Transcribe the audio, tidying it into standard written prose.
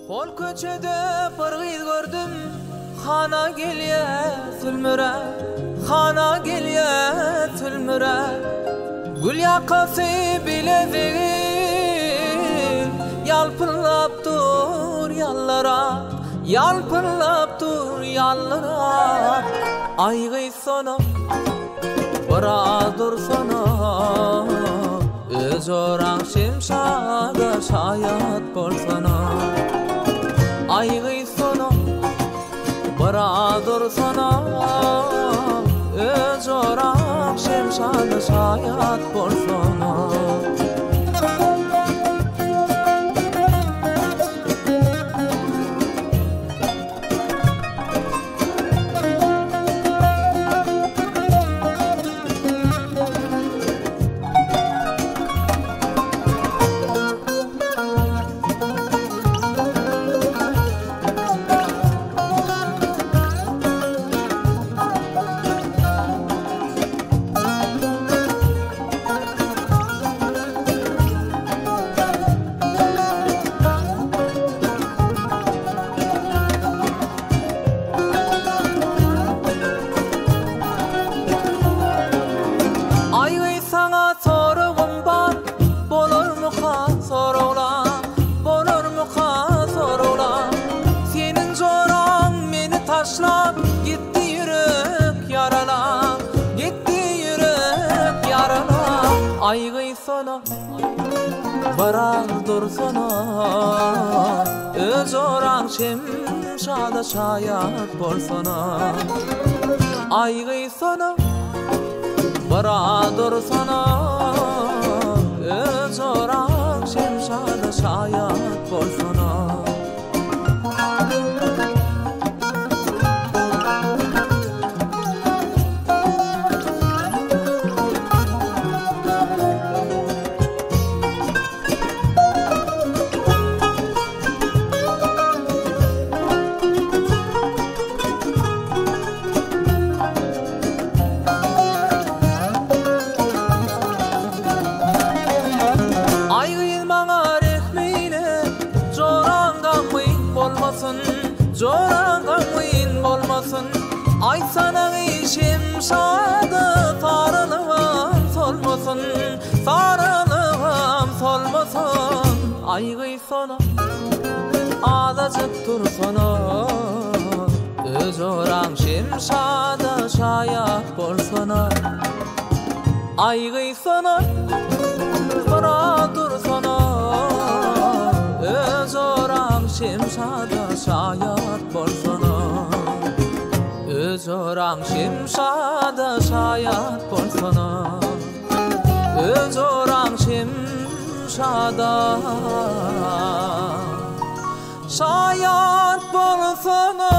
Kol köçede bir gyz gördüm, hana gelýe sülmüre, hana gelýe sülmüre. Gül yakasy bilezigi yalpyrlap dur yallara, yalpyrlap dur yallara. Aýgy sona baradur sana, öz oraň şemşada şaýat bolsana. Aýgy sona baradur sana, öz oraň şemşada şaýat bolsana. Taşlap gitti yürek yarala, gitti yürek yarala. Aýgy sana baradur sana, öz oraň şemşada şaýat bolsana. Aýgy sana baradur sana, öz oraň şemşada şaýat bolsana. Joran gamyn bolmasın, ay sana şemşada sarılığım solmasın, sarılığım solmasın. Aýgy sana adaçyp tursana, öz oraň şemşada şaýat bolsana. Aýgy sana baradur sana, öz oraň şemşada şaýat bolsana. Öz oraň şemşada şaýat bolsana, öz oraň şemşada şaýat bolsana.